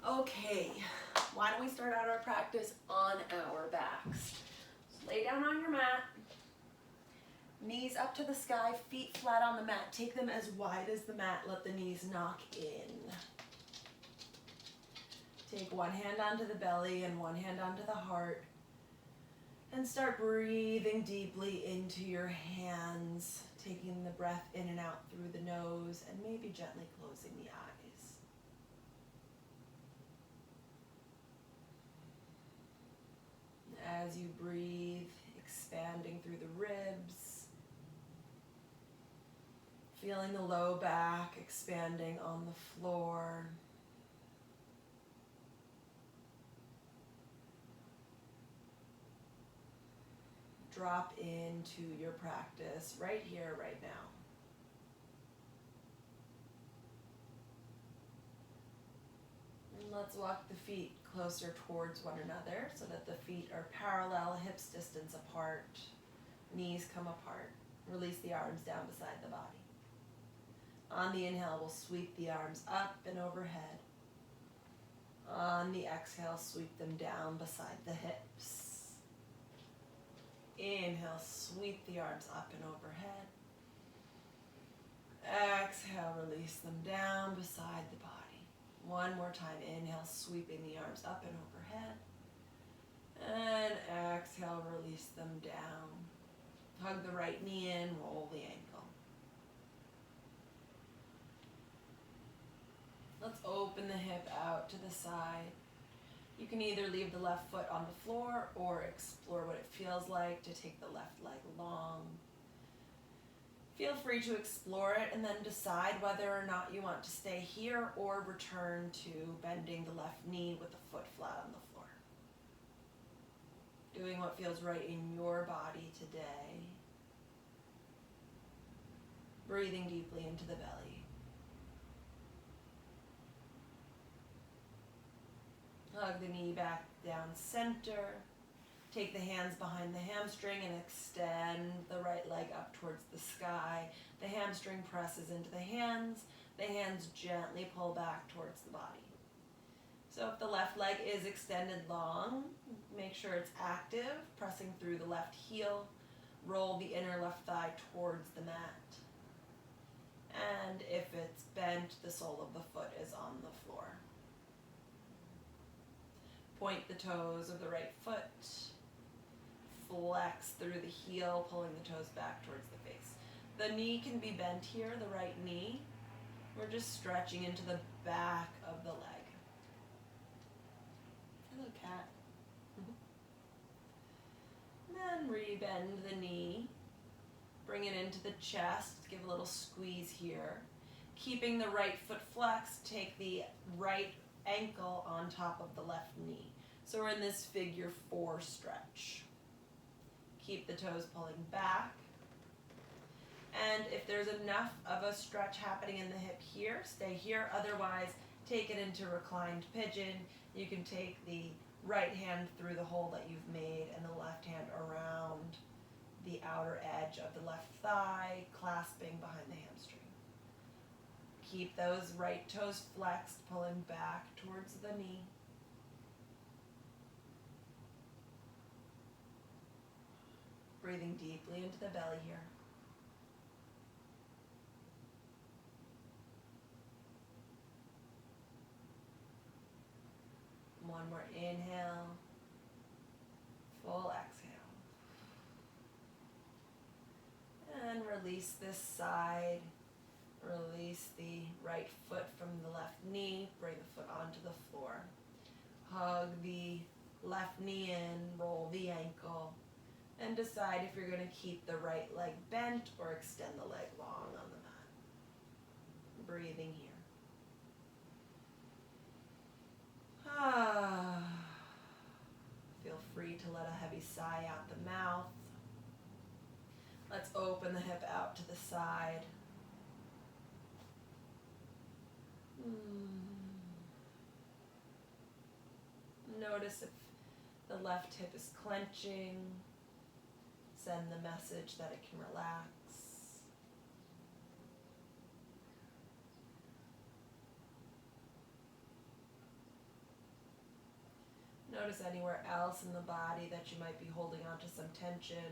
Okay, why don't we start out our practice on our backs? So lay down on your mat, knees up to the sky, feet flat on the mat. Take them as wide as the mat, let the knees knock in. Take one hand onto the belly and one hand onto the heart. And start breathing deeply into your hands, taking the breath in and out through the nose and maybe gently closing the eyes. As you breathe, expanding through the ribs, feeling the low back expanding on the floor. Drop into your practice right here, right now. And let's walk the feet closer towards one another so that the feet are parallel, hips distance apart, knees come apart. Release the arms down beside the body. On the inhale, we'll sweep the arms up and overhead. On the exhale, sweep them down beside the hips. Inhale, sweep the arms up and overhead. Exhale, release them down beside the body. One more time, inhale, sweeping the arms up and overhead. And exhale, release them down. Hug the right knee in, roll the ankle. Let's open the hip out to the side. You can either leave the left foot on the floor or explore what it feels like to take the left leg long. Feel free to explore it and then decide whether or not you want to stay here or return to bending the left knee with the foot flat on the floor. Doing what feels right in your body today. Breathing deeply into the belly. Hug the knee back down center. Take the hands behind the hamstring and extend the right leg up towards the sky. The hamstring presses into the hands. The hands gently pull back towards the body. So if the left leg is extended long, make sure it's active, pressing through the left heel. Roll the inner left thigh towards the mat. And if it's bent, the sole of the foot is on the floor. Point the toes of the right foot. Flex through the heel, pulling the toes back towards the face. The knee can be bent here, the right knee. We're just stretching into the back of the leg. Hello, cat. Then rebend the knee. Bring it into the chest. Give a little squeeze here. Keeping the right foot flexed, take the right ankle on top of the left knee. So we're in this figure 4 stretch. Keep the toes pulling back. And if there's enough of a stretch happening in the hip here, stay here. Otherwise, take it into reclined pigeon. You can take the right hand through the hole that you've made and the left hand around the outer edge of the left thigh, clasping behind the hamstring. Keep those right toes flexed, pulling back towards the knee. Breathing deeply into the belly here. One more inhale. Full exhale. And release this side. Release the right foot from the left knee. Bring the foot onto the floor. Hug the left knee in. Roll the ankle. And decide if you're going to keep the right leg bent or extend the leg long on the mat. Breathing here. Feel free to let a heavy sigh out the mouth. Let's open the hip out to the side. Notice if the left hip is clenching. Send the message that it can relax. Notice anywhere else in the body that you might be holding on to some tension.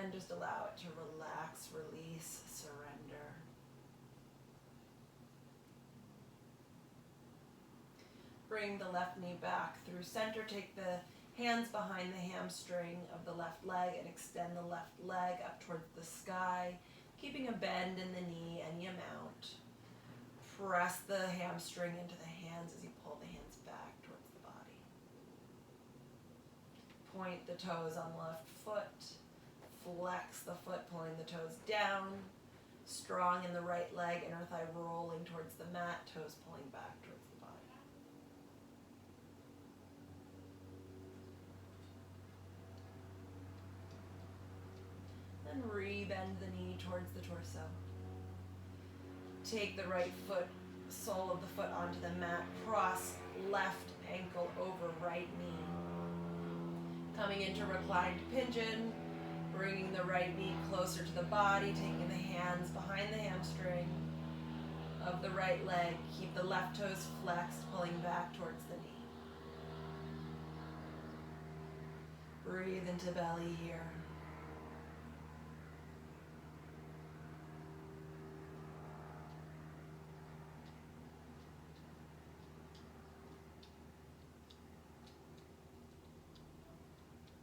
And just allow it to relax, release, surrender. Bring the left knee back through center. Take the hands behind the hamstring of the left leg and extend the left leg up towards the sky, keeping a bend in the knee any amount. Press the hamstring into the hands as you pull the hands back towards the body. Point the toes on the left foot. Flex the foot, pulling the toes down. Strong in the right leg, inner thigh rolling towards the mat, toes pulling back towards the body. Then re-bend the knee towards the torso. Take the right foot, sole of the foot onto the mat. Cross left ankle over right knee. Coming into reclined pigeon. Bringing the right knee closer to the body, taking the hands behind the hamstring of the right leg. Keep the left toes flexed, pulling back towards the knee. Breathe into belly here.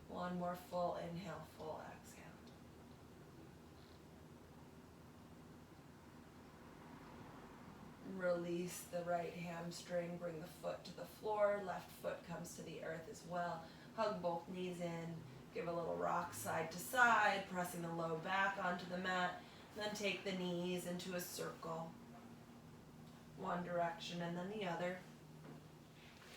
One more full inhale, full exhale. Release the right hamstring, bring the foot to the floor, left foot comes to the earth as well. Hug both knees in, give a little rock side to side, pressing the low back onto the mat. Then take the knees into a circle. One direction and then the other.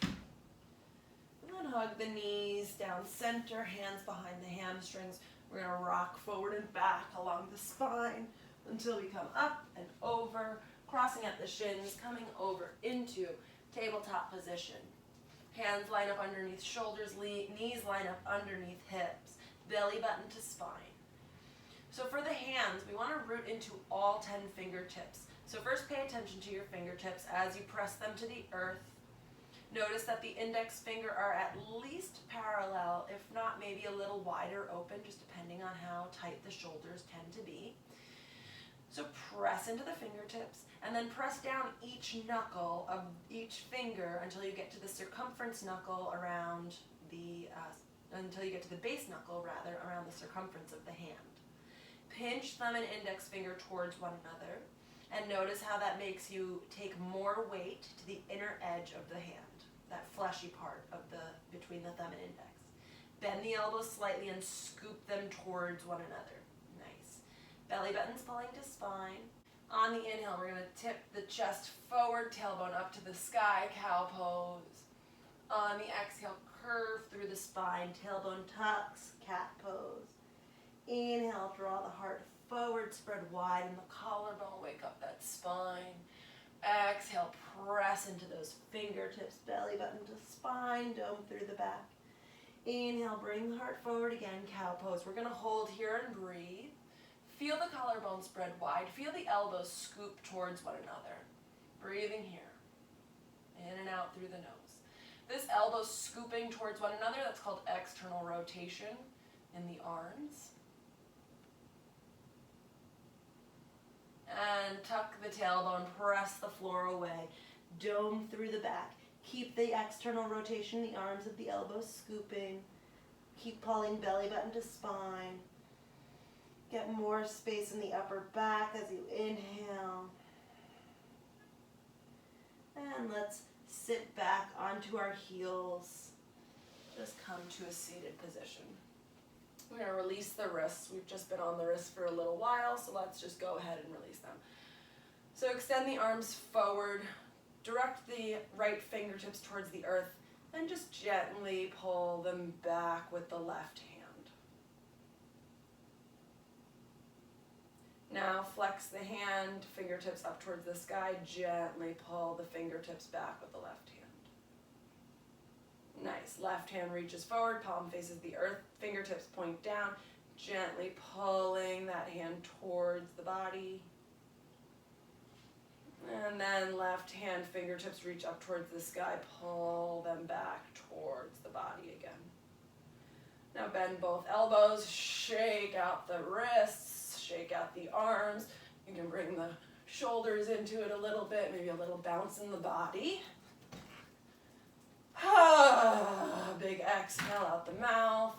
And then hug the knees down center, hands behind the hamstrings. We're going to rock forward and back along the spine until we come up and over, crossing at the shins, coming over into tabletop position. Hands line up underneath shoulders, knees line up underneath hips, belly button to spine. So for the hands, we want to root into all 10 fingertips. So first pay attention to your fingertips as you press them to the earth. Notice that the index finger are at least parallel, if not maybe a little wider open, just depending on how tight the shoulders tend to be. So press into the fingertips and then press down each knuckle of each finger until you get to the circumference knuckle around the, until you get to the base knuckle rather, around the circumference of the hand. Pinch thumb and index finger towards one another and notice how that makes you take more weight to the inner edge of the hand, that fleshy part of between the thumb and index. Bend the elbows slightly and scoop them towards one another. Nice. Belly button's pulling to spine. On the inhale, we're going to tip the chest forward, tailbone up to the sky, cow pose. On the exhale, curve through the spine, tailbone tucks, cat pose. Inhale, draw the heart forward, spread wide in the collarbone, wake up that spine. Exhale, press into those fingertips, belly button to spine, dome through the back. Inhale, bring the heart forward again, cow pose. We're going to hold here and breathe. Feel the collarbone spread wide. Feel the elbows scoop towards one another. Breathing here. In and out through the nose. This elbow scooping towards one another, that's called external rotation in the arms. And tuck the tailbone, press the floor away. Dome through the back. Keep the external rotation, the arms of the elbows scooping. Keep pulling belly button to spine. Get more space in the upper back as you inhale. And let's sit back onto our heels. Just come to a seated position. We're going to release the wrists. We've just been on the wrists for a little while, so let's just go ahead and release them. So extend the arms forward. Direct the right fingertips towards the earth, and just gently pull them back with the left hand. Now flex the hand, fingertips up towards the sky. Gently pull the fingertips back with the left hand. Nice. Left hand reaches forward, palm faces the earth, fingertips point down. Gently pulling that hand towards the body. And then left hand fingertips reach up towards the sky, pull them back towards the body again. Now bend both elbows, shake out the wrists, shake out the arms. You can bring the shoulders into it a little bit, maybe a little bounce in the body. Big exhale out the mouth.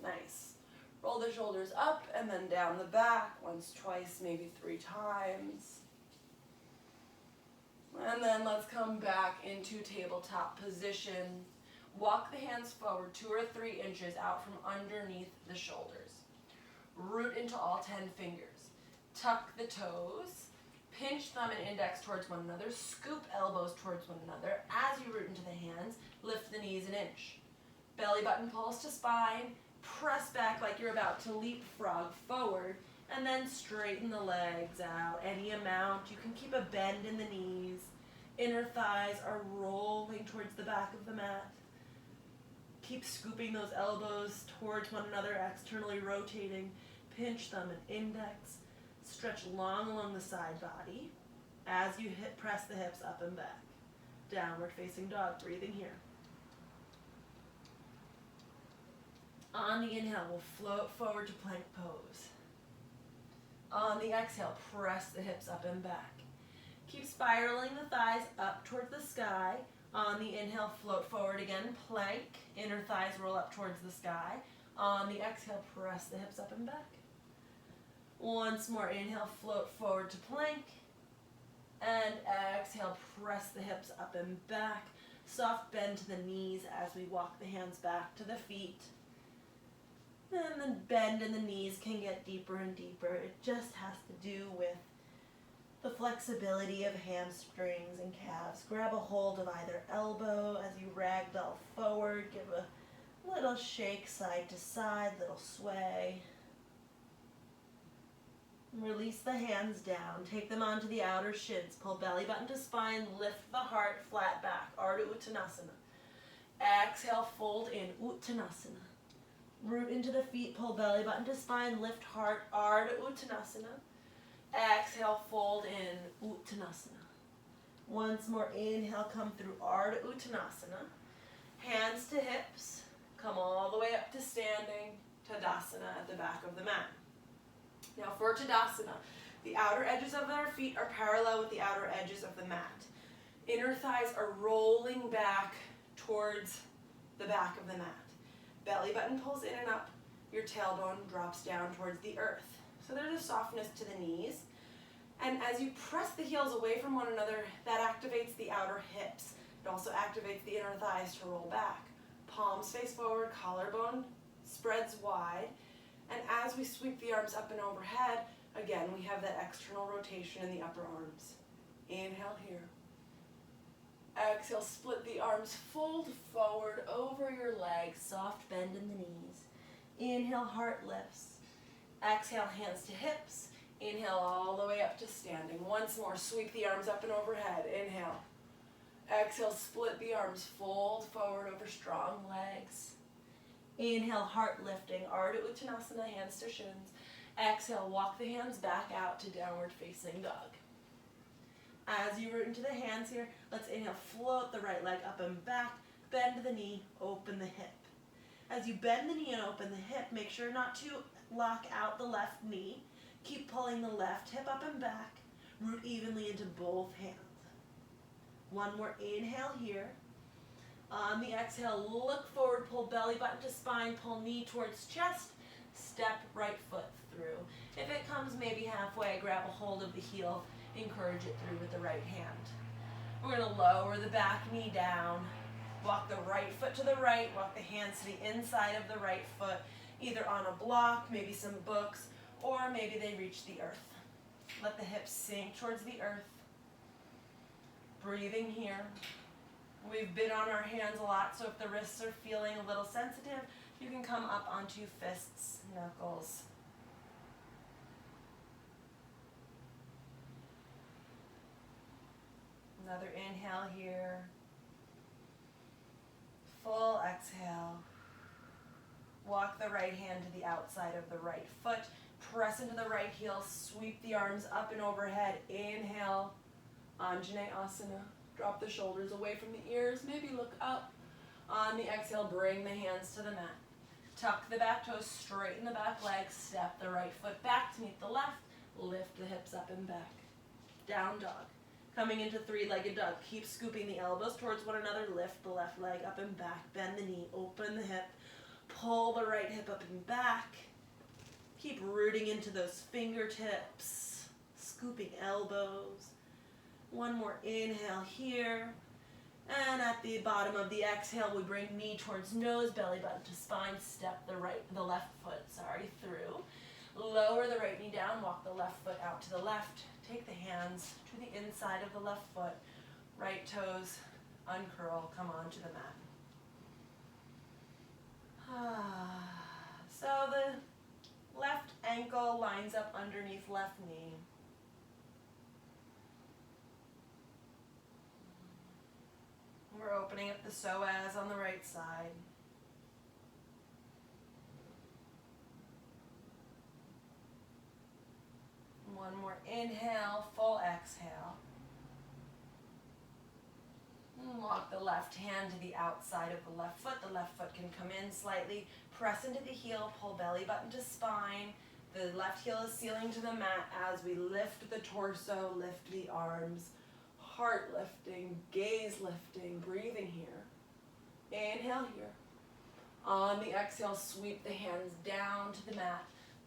Nice. Roll the shoulders up and then down the back, once, twice, maybe 3 times. And then let's come back into tabletop position. Walk the hands forward 2 or 3 inches out from underneath the shoulders. Root into all 10 fingers. Tuck the toes. Pinch thumb and index towards one another. Scoop elbows towards one another. As you root into the hands, lift the knees an inch. Belly button pulls to spine. Press back like you're about to leapfrog forward. And then straighten the legs out any amount. You can keep a bend in the knees. Inner thighs are rolling towards the back of the mat. Keep scooping those elbows towards one another, externally rotating. Pinch thumb and index. Stretch long along the side body. As you press the hips up and back. Downward facing dog, breathing here. On the inhale, we'll float forward to plank pose. On the exhale, press the hips up and back. Keep spiraling the thighs up towards the sky. On the inhale, float forward again, plank. Inner thighs roll up towards the sky. On the exhale, press the hips up and back. Once more, inhale, float forward to plank. And exhale, press the hips up and back. Soft bend to the knees as we walk the hands back to the feet. And then bend in the knees can get deeper and deeper. It just has to do with the flexibility of hamstrings and calves. Grab a hold of either elbow as you ragdoll forward. Give a little shake side to side, little sway. Release the hands down. Take them onto the outer shins. Pull belly button to spine. Lift the heart flat back. Ardha Uttanasana. Exhale, fold in Uttanasana. Root into the feet. Pull belly button to spine. Lift heart. Ardha Uttanasana. Exhale, fold in Uttanasana. Once more, inhale, come through Ardha Uttanasana. Hands to hips. Come all the way up to standing Tadasana at the back of the mat. Now for Tadasana, the outer edges of our feet are parallel with the outer edges of the mat. Inner thighs are rolling back towards the back of the mat. Belly button pulls in and up. Your tailbone drops down towards the earth. So there's a softness to the knees. And as you press the heels away from one another, that activates the outer hips. It also activates the inner thighs to roll back. Palms face forward, collarbone spreads wide. And as we sweep the arms up and overhead, again, we have that external rotation in the upper arms. Inhale here. Exhale, split the arms, fold forward over your legs, soft bend in the knees. Inhale, heart lifts. Exhale, hands to hips. Inhale all the way up to standing. Once more, sweep the arms up and overhead. Inhale. Exhale, split the arms, fold forward over strong legs. Inhale, heart lifting, Ardha Uttanasana, hands to shins. Exhale, walk the hands back out to downward facing dog. As you root into the hands here, let's inhale, float the right leg up and back, bend the knee, open the hip. As you bend the knee and open the hip, make sure not to lock out the left knee. Keep pulling the left hip up and back. Root evenly into both hands. One more inhale here. On the exhale, look forward, pull belly button to spine, pull knee towards chest, step right foot through. If it comes maybe halfway, grab a hold of the heel, encourage it through with the right hand. We're going to lower the back knee down, walk the right foot to the right, walk the hands to the inside of the right foot, either on a block, maybe some books, or maybe they reach the earth. Let the hips sink towards the earth. Breathing here. We've been on our hands a lot, so if the wrists are feeling a little sensitive, you can come up onto fists, knuckles. Another inhale here. Full exhale. Walk the right hand to the outside of the right foot. Press into the right heel. Sweep the arms up and overhead. Inhale. Anjaneyasana. Drop the shoulders away from the ears, maybe look up. On the exhale, bring the hands to the mat. Tuck the back toes, straighten the back leg, step the right foot back to meet the left, lift the hips up and back. Down dog. Coming into three-legged dog. Keep scooping the elbows towards one another, lift the left leg up and back, bend the knee, open the hip, pull the right hip up and back. Keep rooting into those fingertips, scooping elbows. One more inhale here. And at the bottom of the exhale, we bring knee towards nose, belly button to spine, step the left foot, through. Lower the right knee down, walk the left foot out to the left. Take the hands to the inside of the left foot. Right toes uncurl, come onto the mat. So the left ankle lines up underneath left knee. We're opening up the psoas on the right side. One more inhale, full exhale. And walk the left hand to the outside of the left foot. The left foot can come in slightly. Press into the heel, pull belly button to spine. The left heel is sealing to the mat as we lift the torso, lift the arms. Heart lifting, gaze lifting, breathing here. Inhale here. On the exhale, sweep the hands down to the mat.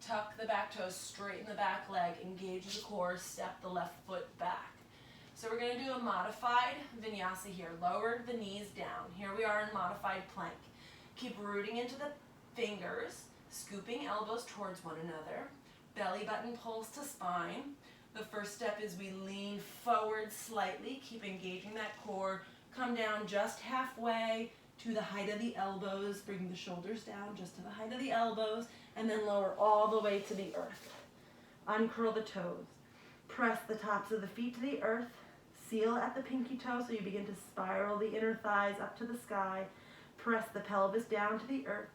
Tuck the back toes, straighten the back leg, engage the core, step the left foot back. So we're going to do a modified vinyasa here. Lower the knees down. Here we are in modified plank. Keep rooting into the fingers, scooping elbows towards one another. Belly button pulls to spine. The first step is we lean forward slightly, keep engaging that core. Come down just halfway to the height of the elbows. Bring the shoulders down just to the height of the elbows, and then lower all the way to the earth. Uncurl the toes. Press the tops of the feet to the earth. Seal at the pinky toe so you begin to spiral the inner thighs up to the sky. Press the pelvis down to the earth.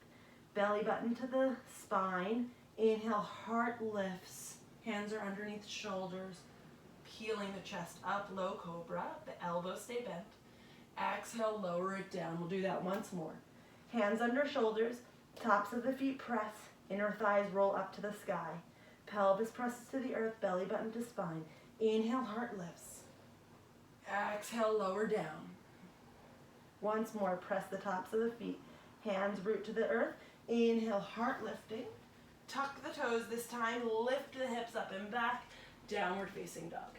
Belly button to the spine. Inhale, heart lifts. Hands are underneath the shoulders. Peeling the chest up, low cobra. The elbows stay bent. Exhale, lower it down. We'll do that once more. Hands under shoulders. Tops of the feet press. Inner thighs roll up to the sky. Pelvis presses to the earth, belly button to spine. Inhale, heart lifts. Exhale, lower down. Once more, press the tops of the feet. Hands root to the earth. Inhale, heart lifting. Tuck the toes this time. Lift the hips up and back. Downward facing dog.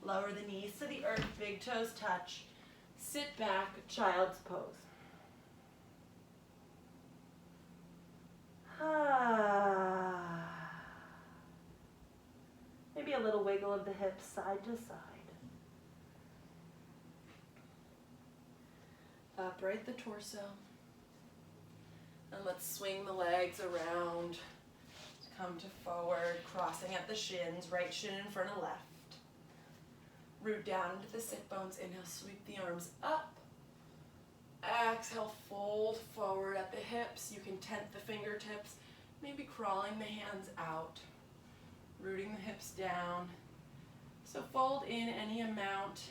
Lower the knees to the earth. Big toes touch. Sit back, child's pose. Maybe a little wiggle of the hips side to side. Upright the torso. And let's swing the legs around. Come to forward, crossing at the shins, right shin in front of left. Root down into the sit bones. Inhale, sweep the arms up. Exhale, fold forward at the hips. You can tent the fingertips, maybe crawling the hands out, rooting the hips down. So fold in any amount.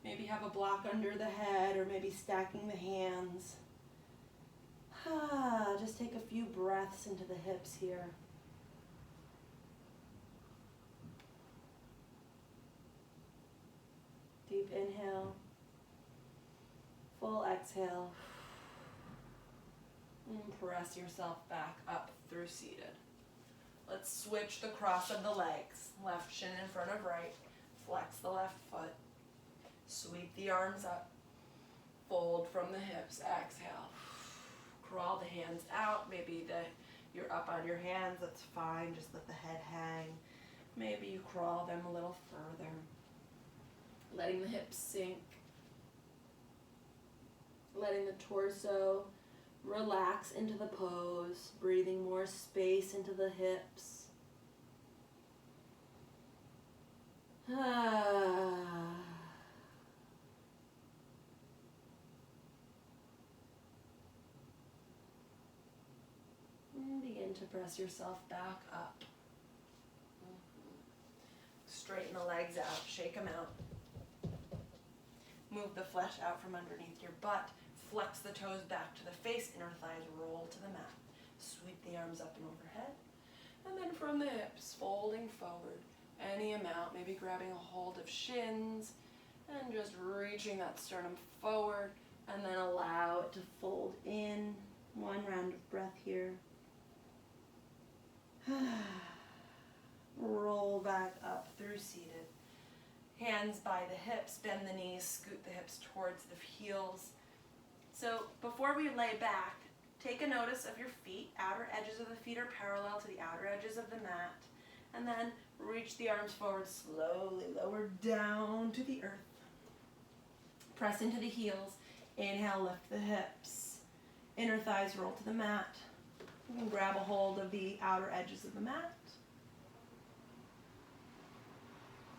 Maybe have a block under the head or maybe stacking the hands. Just take a few breaths into the hips here. Deep inhale. Full exhale. And press yourself back up through seated. Let's switch the cross of the legs. Left shin in front of right. Flex the left foot. Sweep the arms up. Fold from the hips. Exhale. Crawl the hands out. Maybe you're up on your hands. That's fine. Just let the head hang. Maybe you crawl them a little further. Letting the hips sink. Letting the torso relax into the pose. Breathing more space into the hips. And begin to press yourself back up. Straighten the legs out, shake them out. Move the flesh out from underneath your butt. Flex the toes back to the face, inner thighs roll to the mat. Sweep the arms up and overhead. And then from the hips, folding forward any amount, maybe grabbing a hold of shins and just reaching that sternum forward, and then allow it to fold in. One round of breath here. Roll back up through seated. Hands by the hips, bend the knees, scoot the hips towards the heels. So before we lay back, take a notice of your feet. Outer edges of the feet are parallel to the outer edges of the mat. And then reach the arms forward, slowly lower down to the earth. Press into the heels. Inhale, lift the hips. Inner thighs roll to the mat. You can grab a hold of the outer edges of the mat.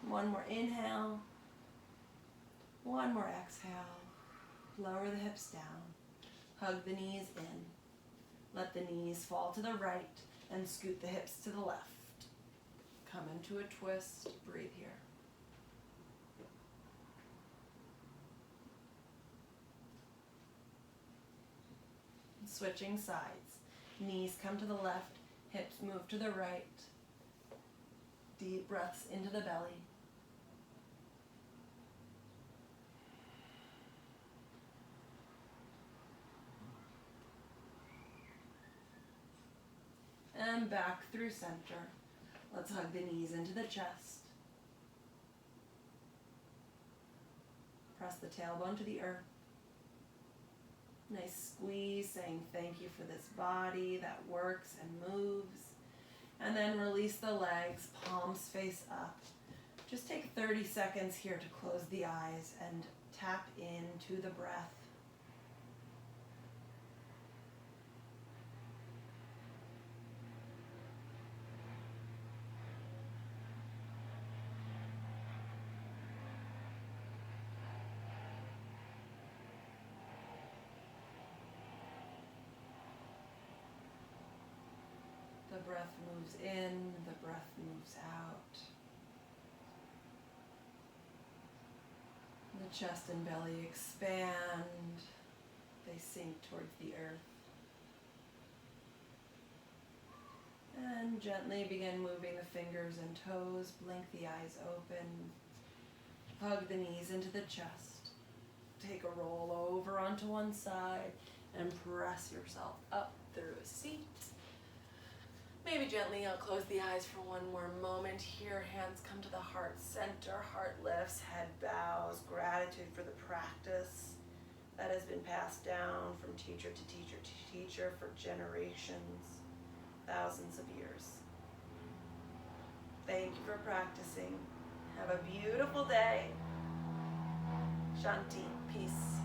One more inhale. One more exhale. Lower the hips down. Hug the knees in. Let the knees fall to the right and scoot the hips to the left. Come into a twist. Breathe here. Switching sides. Knees come to the left. Hips move to the right. Deep breaths into the belly. And back through center. Let's hug the knees into the chest. Press the tailbone to the earth. Nice squeeze, saying thank you for this body that works and moves. And then release the legs, palms face up. Just take 30 seconds here to close the eyes and tap into the breath. The breath moves in, the breath moves out. The chest and belly expand. They sink towards the earth. And gently begin moving the fingers and toes. Blink the eyes open. Hug the knees into the chest. Take a roll over onto one side and press yourself up through a seat. Maybe gently close the eyes for one more moment here. Hands come to the heart center. Heart lifts, head bows. Gratitude for the practice that has been passed down from teacher to teacher to teacher for generations, thousands of years. Thank you for practicing. Have a beautiful day. Shanti, peace.